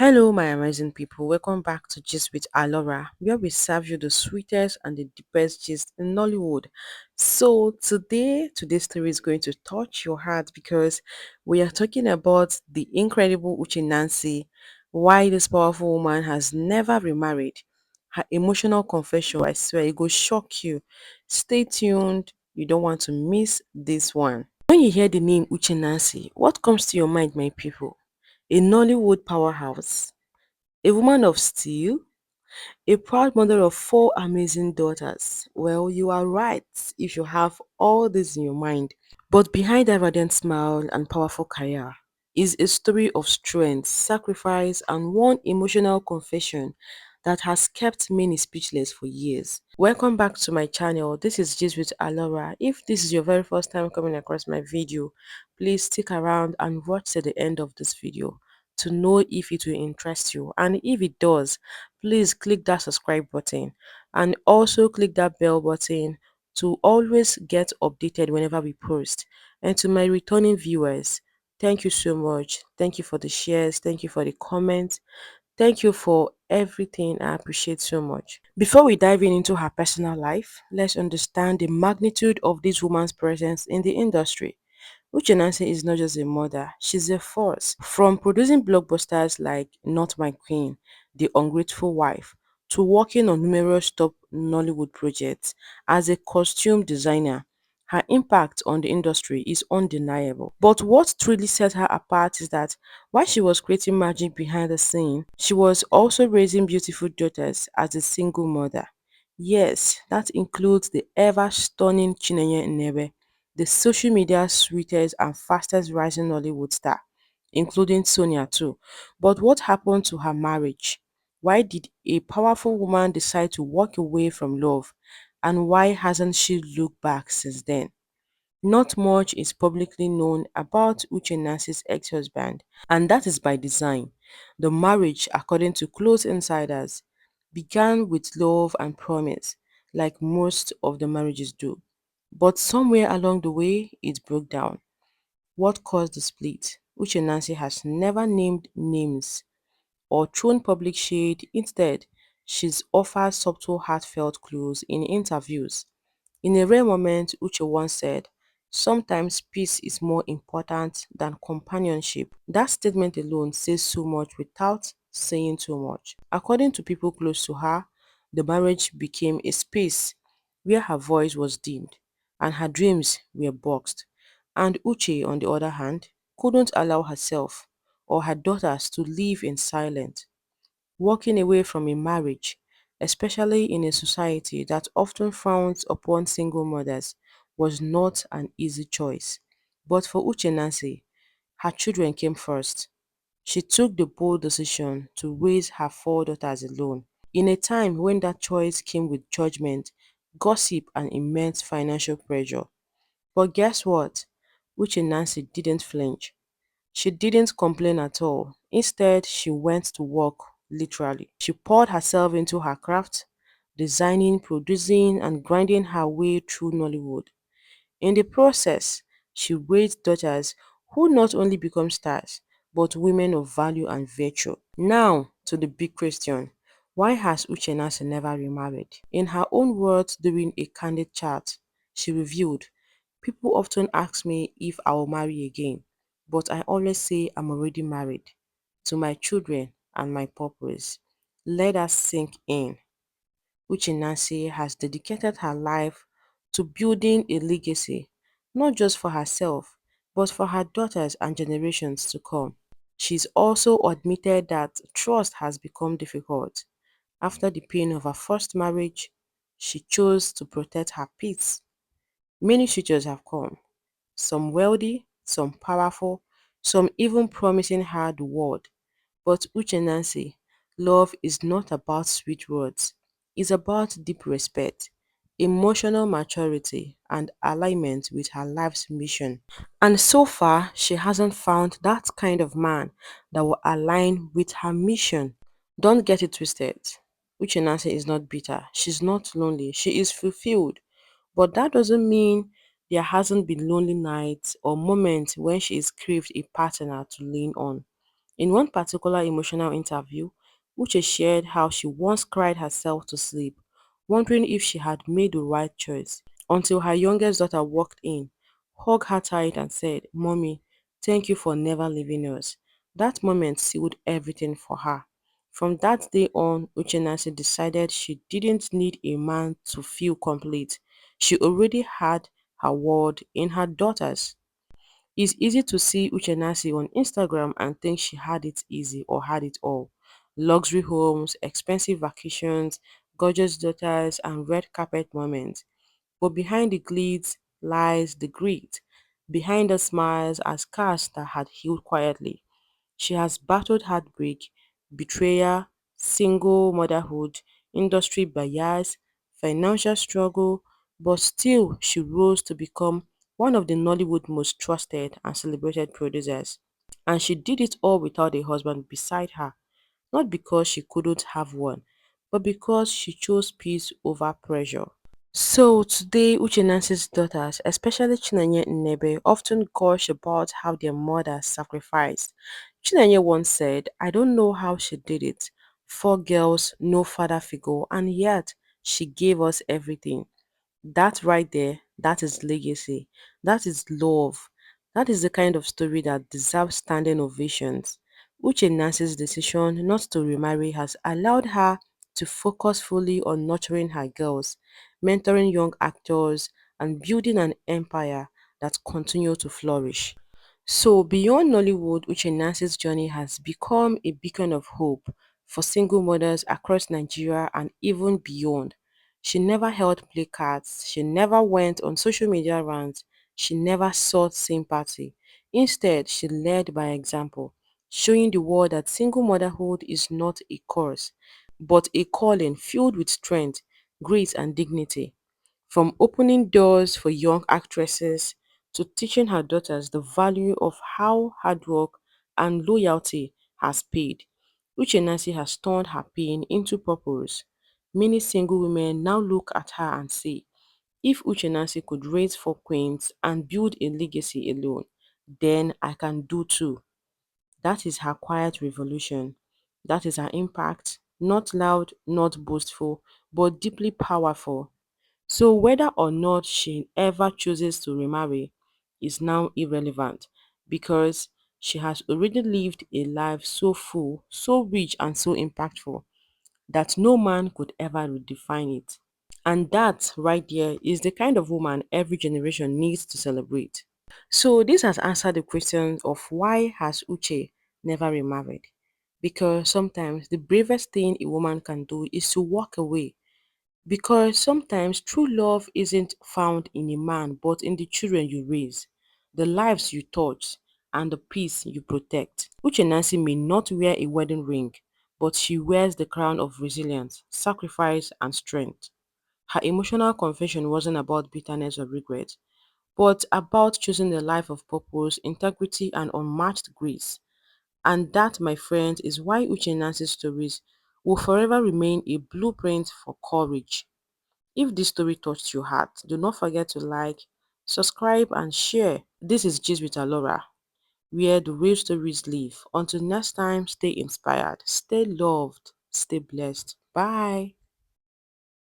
Hello, my amazing people. Welcome back to Gist with Alora, where we serve you the sweetest and the deepest gist in Nollywood. So today's story is going to touch your heart because we are talking about the incredible Uche Nancy, why this powerful woman has never remarried. Her emotional confession, I swear, it will shock you. Stay tuned. You don't want to miss this one. When you hear the name Uche Nancy, what comes to your mind, my people? A Nollywood powerhouse, a woman of steel, a proud mother of four amazing daughters. Well, you are right if you have all this in your mind. But behind that radiant smile and powerful career is a story of strength, sacrifice, and one emotional confession that has kept many speechless for years. Welcome back to my channel. This is Gist with Alora. If this is your very first time coming across my video, please stick around and watch to the end of this video to know if it will interest you. And if it does, please click that subscribe button and also click that bell button to always get updated whenever we post. And to my returning viewers, thank you so much. Thank you for the shares. Thank you for the comments. Thank you for everything. I appreciate so much. Before we dive into her personal life, let's understand the magnitude of this woman's presence in the industry. Uche Nancy is not just a mother, she's a force. From producing blockbusters like Not My Queen, The Ungrateful Wife, to working on numerous top Nollywood projects as a costume designer, her impact on the industry is undeniable. But what truly set her apart is that while she was creating magic behind the scene, she was also raising beautiful daughters as a single mother. Yes, that includes the ever stunning Chinenye Nebe, the social media sweetest and fastest rising Nollywood star, including Sonia too. But what happened to her marriage? Why did a powerful woman decide to walk away from love? And why hasn't she looked back since then? Not much is publicly known about Uche Nancy's ex-husband, and that is by design. The marriage, according to close insiders, began with love and promise, like most of the marriages do. But somewhere along the way, it broke down. What caused the split? Uche Nancy has never named names or thrown public shade. Instead, she's offered subtle, heartfelt clues in interviews. In a rare moment, Uche once said, "Sometimes peace is more important than companionship." That statement alone says so much without saying too much. According to people close to her, the marriage became a space where her voice was dimmed and her dreams were boxed. And Uche, on the other hand, couldn't allow herself or her daughters to live in silence. Walking away from a marriage, especially in a society that often frowns upon single mothers, was not an easy choice. But for Uche Nancy, her children came first. She took the bold decision to raise her four daughters alone, in a time when that choice came with judgment, gossip, and immense financial pressure. But guess what? Uche Nancy didn't flinch. She didn't complain at all. Instead, she went to work literally. She poured herself into her craft, designing, producing, and grinding her way through Nollywood. In the process, she raised daughters who not only become stars, but women of value and virtue. Now, to the big question. Why has Uche Nasa never remarried? In her own words during a candid chat, she revealed, "People often ask me if I will marry again, but I always say I'm already married to my children and my purpose." Let us sink in. Uche Nancy has dedicated her life to building a legacy, not just for herself, but for her daughters and generations to come. She's also admitted that trust has become difficult. After the pain of her first marriage, she chose to protect her peace. Many suitors have come, some wealthy, some powerful, some even promising her the world. But Uche Nancy, love is not about sweet words. It's about deep respect, emotional maturity, and alignment with her life's mission. And so far, she hasn't found that kind of man that will align with her mission. Don't get it twisted. Uche Nancy is not bitter. She's not lonely. She is fulfilled. But that doesn't mean there hasn't been lonely nights or moments when she is craved a partner to lean on. In one particular emotional interview, Uche shared how she once cried herself to sleep, wondering if she had made the right choice, until her youngest daughter walked in, hugged her tight and said, "Mommy, thank you for never leaving us." That moment sealed everything for her. From that day on, Uchenasi decided she didn't need a man to feel complete. She already had her world in her daughters. It's easy to see Uchenasi on Instagram and think she had it easy or had it all. Luxury homes, expensive vacations, gorgeous daughters, and red carpet moments. But behind the glitz lies the grit. Behind the smiles are scars that had healed quietly. She has battled heartbreak, betrayal, single motherhood, industry bias, financial struggle, but still she rose to become one of the Nollywood most trusted and celebrated producers. And she did it all without a husband beside her, not because she couldn't have one, but because she chose peace over pressure. So today, Uchenansi's daughters, especially Chinenye and Nebe, often gush about how their mother sacrificed. Chinenye once said, "I don't know how she did it. Four girls, no father figure, and yet she gave us everything." That right there, that is legacy. That is love. That is the kind of story that deserves standing ovations. Uche Nancy's decision not to remarry has allowed her to focus fully on nurturing her girls, mentoring young actors, and building an empire that continue to flourish. So, beyond Nollywood, Uche Nancy's journey has become a beacon of hope for single mothers across Nigeria and even beyond. She never held placards, she never went on social media rants, she never sought sympathy. Instead, she led by example, showing the world that single motherhood is not a curse, but a calling filled with strength, grace, and dignity. From opening doors for young actresses to teaching her daughters the value of how hard work and loyalty has paid, Uche Nancy has turned her pain into purpose. Many single women now look at her and say, if Uche Nancy could raise four queens and build a legacy alone, then I can do too. That is her quiet revolution. That is her impact, not loud, not boastful, but deeply powerful. So whether or not she ever chooses to remarry is now irrelevant because she has already lived a life so full, so rich and so impactful that no man could ever redefine it. And that right there is the kind of woman every generation needs to celebrate. So this has answered the question of why has Uche never remarried? Because sometimes the bravest thing a woman can do is to walk away, because sometimes true love isn't found in a man but in the children you raise, the lives you touch, and the peace you protect. Uche Nancy may not wear a wedding ring, but she wears the crown of resilience, sacrifice, and strength. Her emotional confession wasn't about bitterness or regret, but about choosing a life of purpose, integrity, and unmatched grace. And that, my friends, is why Uche Nancy's stories will forever remain a blueprint for courage. If this story touched your heart, do not forget to like, subscribe, and share. This is Gist with Alora, where the real stories live. Until next time, stay inspired, stay loved, stay blessed. Bye.